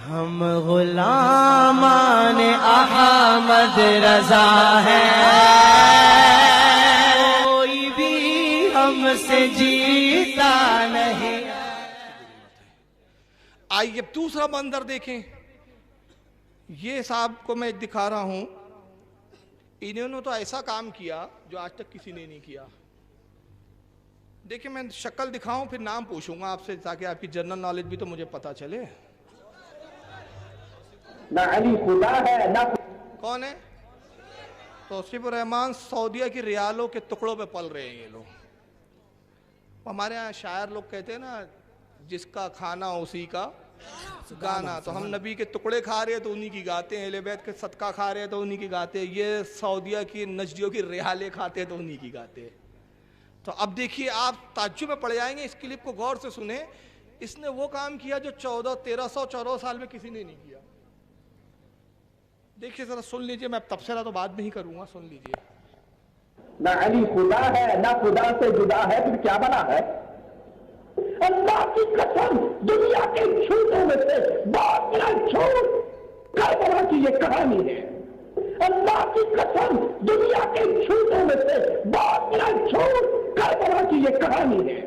ہم غلامان احمد رضا ہیں، کوئی بھی ہم سے جیتا نہیں۔ آئیے اب دوسرا منظر دیکھیں۔ یہ صاحب کو میں دکھا رہا ہوں، انہوں نے تو ایسا کام کیا جو آج تک کسی نے نہیں کیا۔ دیکھیں میں شکل دکھاؤں پھر نام پوچھوں گا آپ سے تاکہ آپ کی جنرل نالج بھی تو مجھے پتا چلے۔ نہ علی خدا ہے نہ کون ہے؟ توصیف الرحمان سعودیہ کی ریالوں کے ٹکڑوں پہ پل رہے ہیں یہ لوگ۔ ہمارے ہاں شاعر لوگ کہتے ہیں نا، جس کا کھانا اسی کا گانا، تو ہم نبی کے ٹکڑے کھا رہے ہیں تو انہی کی گاتے ہیں، اہل بیت کے صدقہ کھا رہے ہیں تو انہی کی گاتے ہیں، یہ سعودیہ کی نجدیوں کی ریالیں کھاتے ہیں تو انہی کی گاتے ہیں۔ تو اب دیکھیے آپ تعجب میں پڑ جائیں گے، اس کلپ کو غور سے سنیں۔ اس نے وہ کام کیا جو 1400 سال میں کسی نے نہیں کیا۔ دیکھیے ذرا سن لیجئے، میں تبصرہ تو بعد میں ہی کروں گا، سن لیجئے۔ نہ علی خدا ہے نہ خدا سے جدا ہے، پھر کیا بنا ہے؟ اللہ کی قسم دنیا کے جھوٹوں میں سے بہت بڑا جھوٹ کربلا کی یہ کہانی ہے۔ اللہ کی قسم دنیا کے جھوٹوں میں سے بہت بڑا جھوٹ کربلا کی یہ کہانی ہے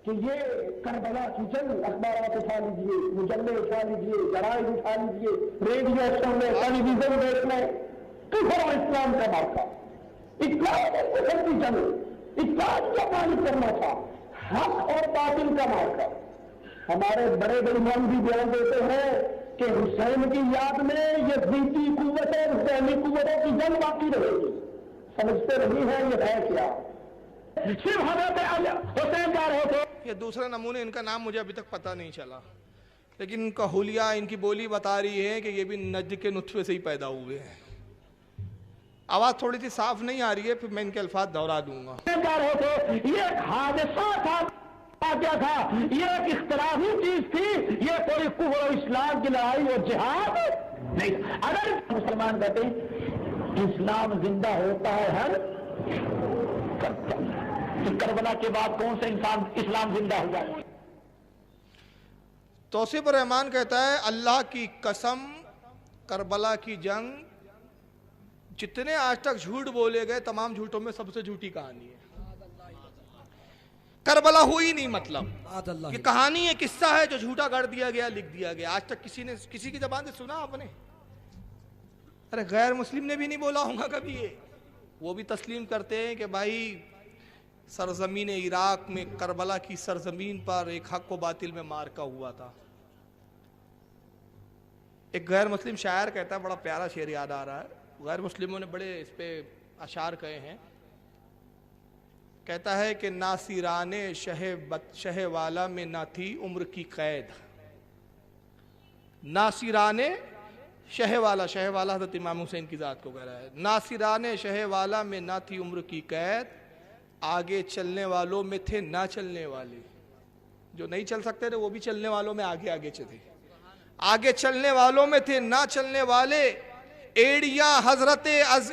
کہ یہ کربلا کی جنگ اخبارات اٹھا لیجئے، مجلے اٹھا لیجئے، جرائد اٹھا لیجئے، ریڈیو سن لیں، ٹیلی ویژن دیکھ لیں، کفر و اسلام کا مارکا، اسلام اور کفر کی جنگ، اسلام کا غالب کرنا تھا، حق اور باطل کا مارکا۔ ہمارے بڑے بڑے امام بھی بیان دیتے ہیں کہ حسین کی یاد میں یہ ذاتی قوتیں حسینی قوتوں کی جنگ باقی رہے گی۔ سمجھتے نہیں ہیں یہ ہے کیا؟ صرف حضرت حسین جا رہے تھے۔ یہ دوسرا نمونے، ان کا نام مجھے ابھی تک پتہ نہیں چلا، لیکن ان کا حلیہ، ان کی بولی بتا رہی ہے کہ یہ بھی نجد کے نطفے سے ہی پیدا ہوئے ہیں۔ آواز تھوڑی سی صاف نہیں آ رہی ہے، پھر میں ان کے الفاظ دہرا دوں گا۔ جا رہے تھے، یہ ایک حادثہ تھا، کیا تھا؟ یہ ایک اختلافی چیز تھی، یہ کوئی کفر و اسلام کی لڑائی اور جہاد نہیں۔ اگر مسلمان کہتے ہیں اسلام زندہ ہوتا ہے ہر کربلا کے بعد کون سے انسان اسلام زندہ ہوا؟ توصیف الرحمان کہتا ہے اللہ کی قسم کربلا کی جنگ جتنے آج تک جھوٹ بولے گئے تمام جھوٹوں میں سب سے جھوٹی کہانی ہے۔ کربلا ہوئی نہیں، مطلب یہ کہانی ہے، قصہ ہے جو جھوٹا گڑھ دیا گیا، لکھ دیا گیا۔ آج تک کسی کی زبان سے سنا آپ نے؟ ارے غیر مسلم نے بھی نہیں بولا ہوگا کبھی یہ۔ وہ بھی تسلیم کرتے ہیں کہ بھائی سرزمین عراق میں کربلا کی سرزمین پر ایک حق و باطل میں مارکا ہوا تھا۔ ایک غیر مسلم شاعر کہتا ہے، بڑا پیارا شعر یاد آ رہا ہے، غیر مسلموں نے بڑے اس پہ اشعار کہے ہیں۔ کہتا ہے کہ ناصران شہ والا میں نہ تھی عمر کی قید، ناصران شہ والا حضرت امام حسین کی ذات کو کہہ رہا ہے، ناصران شہ والا میں نہ تھی عمر کی قید، آگے چلنے والوں میں تھے نہ چلنے والے۔ جو نہیں چل سکتے تھے وہ بھی چلنے والوں میں آگے آگے چلے، آگے چلنے والوں میں تھے نہ چلنے والے۔ ایڑیاں حضرت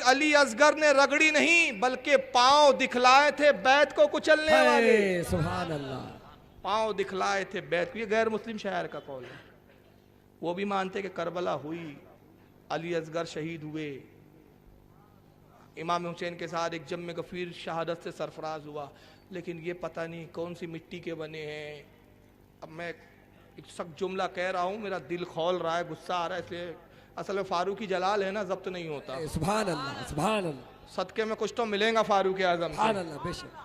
علی اصغر نے رگڑی نہیں بلکہ پاؤں دکھلائے تھے بیت کو کچلنے والے۔ سبحان اللہ، پاؤں دکھلائے تھے بیت کو۔ یہ غیر مسلم شاعر کا قول ہے۔ وہ بھی مانتے کہ کربلا ہوئی، علی اصغر شہید ہوئے، امام حسین کے ساتھ ایک جم غفیر شہادت سے سرفراز ہوا، لیکن یہ پتہ نہیں کون سی مٹی کے بنے ہیں۔ اب میں ایک سخت جملہ کہہ رہا ہوں، میرا دل کھول رہا ہے، غصہ آ رہا ہے، اس لیے اصل میں فاروقی جلال ہے نا، ضبط نہیں ہوتا۔ سبحان اللہ، سبحان اللہ، صدقے میں کچھ تو ملیں گا فاروق اعظم سبحان سے۔ اللہ، بے شک۔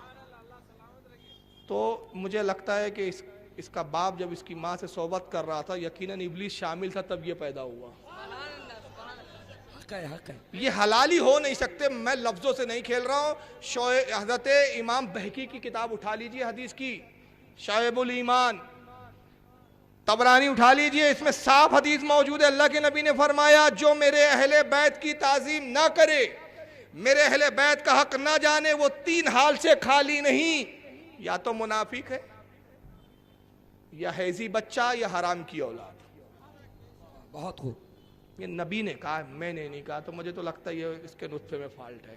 تو مجھے لگتا ہے کہ اس کا باپ جب اس کی ماں سے صحبت کر رہا تھا، یقیناً ابلیس شامل تھا، تب یہ پیدا ہوا۔ حق ہے، حق ہے۔ یہ حلال ہی ہو نہیں سکتے، میں لفظوں سے نہیں کھیل رہا ہوں۔ حضرت امام بہقی کی کتاب اٹھا لیجئے حدیث کی، شعب الایمان، طبرانی اٹھا لیجئے، اس میں صاف حدیث موجود ہے۔ اللہ کے نبی نے فرمایا جو میرے اہل بیت کی تعظیم نہ کرے، میرے اہل بیت کا حق نہ جانے، وہ تین حال سے خالی نہیں، یا تو منافق ہے، یا حیضی بچہ، یا حرام کی اولاد۔ بہت خوب۔ یہ نبی نے کہا، میں نے نہیں کہا، تو مجھے تو لگتا ہے یہ اس کے نطفے میں فالٹ ہے۔